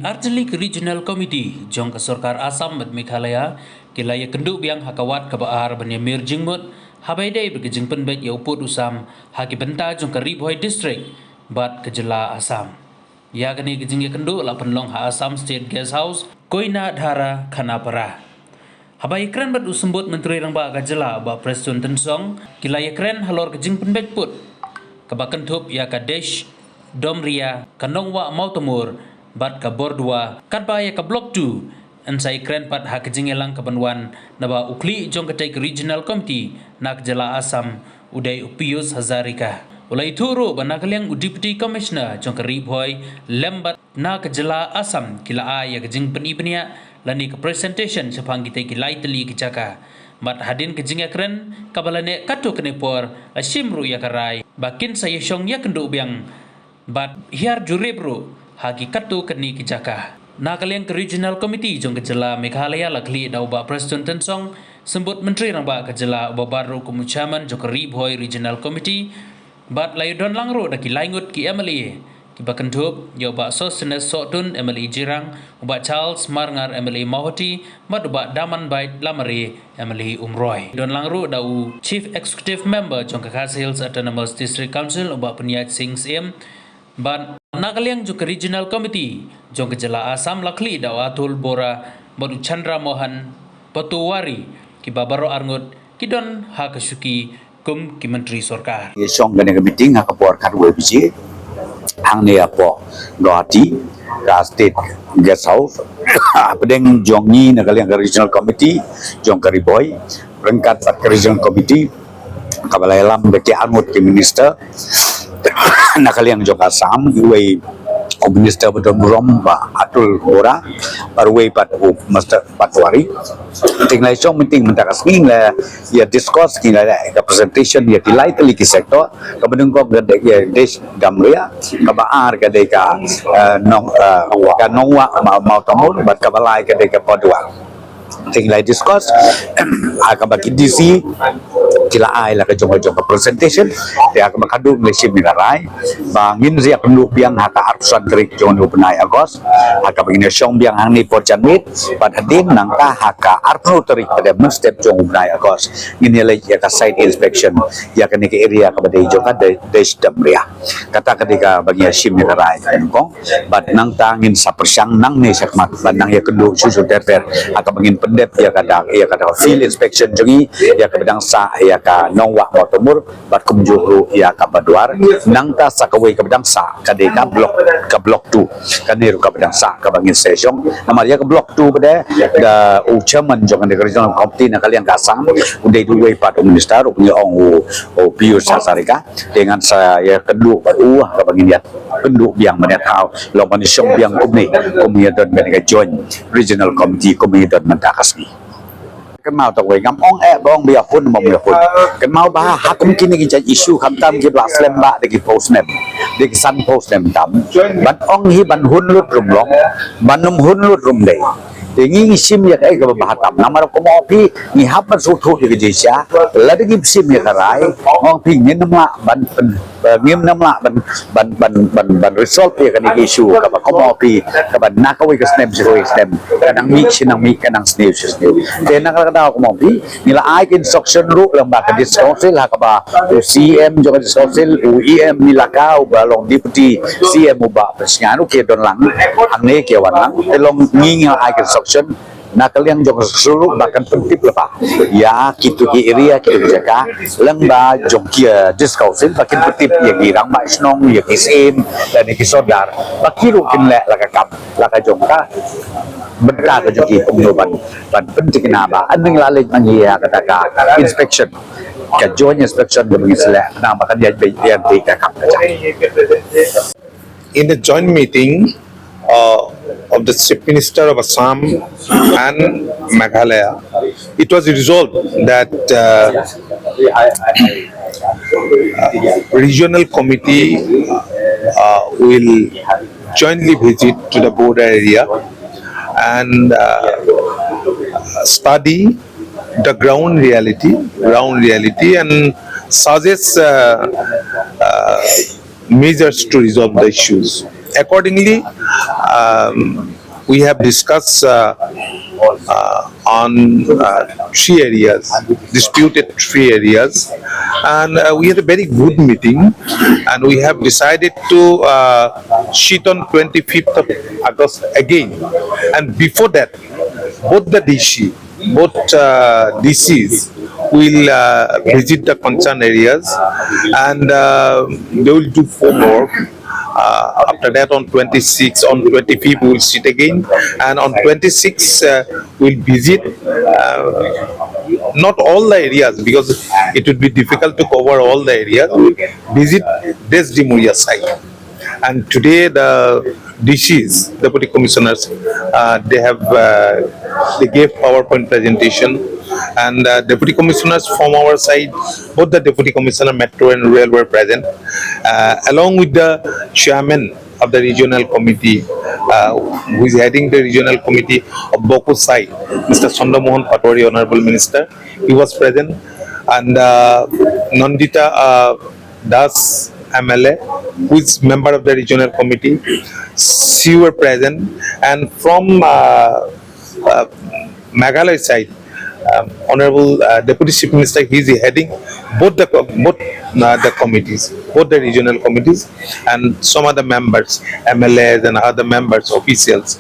Arjelik Regional Committee jong ke Sarkar Assam mat Meghalaya kilaya kenduk biang hakawat ke baar banya mir jingmut habai dai berkejing penbet ya uput usam haki benta jong ke Ribhoi District bat kejela Assam. Ya gani kejing ya kenduk la penlong ha Assam State Guest House Koina Dhara Khanapara. Habai kren bat usembut menteri rangba kejela ba Preston Tensong kilaya kren halor kejing penbet put kebakan tup ya Kadesh Domria Kanongwa Mautamur bat ka bordua katba ya ka blok 2 ansai kren pat ha kejing elang ka banwan naba ukli jong katai regional committee nak jala Assam udai Upius Hazarika ulai turu banakaliang deputy commissioner jong ka Ribhoi lembat nak jala Assam kila ya kejing penibnia lani ka presentation sepang kita kilai teli kicaka mat hadin kejing ya kren kabalane katu kenepor asimru ya karai bakin saya syong ya kenduk biang bat hiar jurebro hakikat tu keni kijaka. Nakaliang ke regional committee jong kejela Meghalaya lakli da uba Preston Tensong sembut menteri rangba kejela uba baru kumucaman jong ke Ribhoi regional committee bat layudon langro da ki laingut ki MLA ki bakentup ya uba Sostenes Sotun MLA Jirang uba Charles Marngar MLA Mahoti bat uba Daman Bait Lamari MLA Umroy don langro da u chief executive member jong ke Khas Hills Autonomous District Council uba Penyat Singh Siem ban nakaliang juga regional committee jong kejela Assam lakli da atul bora baru Chandra Mohan Patuwari ki babaro arngut kidon ha kasuki kum ki menteri sarkar ye song gane meeting ha kapor kharwe biji hang ne apo doati ka state guest house pedeng jong ni nakaliang regional committee jong ka Ribhoi rengkat pat regional committee kabalai lam beki arngut ki minister nakaliang jong Assam iwei minister betul rom ba atul bora parwei pat master patwari tinglai song meeting mentak asing la ya discuss kila la presentation ya tilai teli ki sektor kabedeng ko gede ya des gamria kabaar gede ka nong ka nongwa mau tamur bat kabalai gede ka podwa tinglai discuss akabaki DC kila ai la ka jong presentation ya ka makadu Malaysia milarai bangin ria penduk biang haka artusan kerik jong upenai Agos haka begini syong biang hang ni porjanmit pada din nangka haka artu terik pada step jong upenai Agos ini lagi ya ka site inspection ya ka ni ke area ka badai jong ka des damria kata ketika bagi Hashim milarai kong bat nang tangin sapersyang nang ni sakmat nang ya kenduk susu terter haka begin pendep ya kada field inspection jongi ya ka bedang sa ya ka nongwa motomur bat kumjuru ya ka baduar nangta sakawai ka bedang sa kadeka blok 2 kaniru ka bedang sa ka bangin session amaria ka blok 2 bade da uchaman jong ka regional committee na kaliang kasam udai duwe pat minister punya ong Pius Hazarika dengan saya kedua ka bangin ya penduk biang mana tahu lawan syong biang kumni don ka join regional committee kumni don mentakasmi kan mau tak wegam ong bong biar pun mau biar pun kan mau bah hakum kini kita isu khamtam ki blas lemba de ki post nem de ki san post nem tam ban ong hi ban hun lut rum long banum hun lut rum dei ingi sim ya kai ka bahatam namar ko mo pi ni hapan su thu ki jisya la de ki sim ya karai ong pi ngin namla ban ngim namla ban resolve ya kan isu ka ko mo pi ka ban nakawi ka snem zero snem kanang mi kanang snew de nakakadaw ko mo pi nila ai instruction ru lamba ka discouncil ha ka ba CM jo ka discouncil UEM nila ka ubalong deputy CM uba presnganu ke don lang ang ne ke wan lang telong nginga ai instruction nakaliang jong seluruh bahkan pentip lepa ya kitu ki area kitu jaka lengba jong kia discouncil bahkan pentip ya girang ba snong ya kisim dan ki sodar bakiru kinle laka jong ka benda ka joki pengloban ban penting naba aning lalej mangia kata inspection ka join inspection de mengisle nama kan dia yang ka in the joint meeting of the Chief Minister of Assam and Meghalaya, it was resolved that regional committee will jointly visit to the border area and study the ground reality and suggest measures to resolve the issues. Accordingly, we have discussed on three areas, disputed three areas, and we had a very good meeting, and we have decided to sit on 25th of August again, and before that, both the DCs will visit the concerned areas, and they will do homework. After that, on 26th, on 25th, we will sit again, and on 26th, we'll visit not all the areas because it would be difficult to cover all the areas. We'll visit Desdimuria site. And today, the DCs, Deputy Commissioners, they gave PowerPoint presentation, and Deputy Commissioners from our side, both the Deputy Commissioner Metro and Rail were present, along with the Chairman of the Regional Committee, who is heading the Regional Committee of Boko side, Mr. Chandra Mohan Patori, Honorable Minister. He was present, and Nandita Das, MLA, who is member of the Regional Committee, she were present, and from Meghalaya side, Honorable Deputy Chief Minister, he is heading both the committees, both the regional committees, and some other members, MLAs and other members, officials.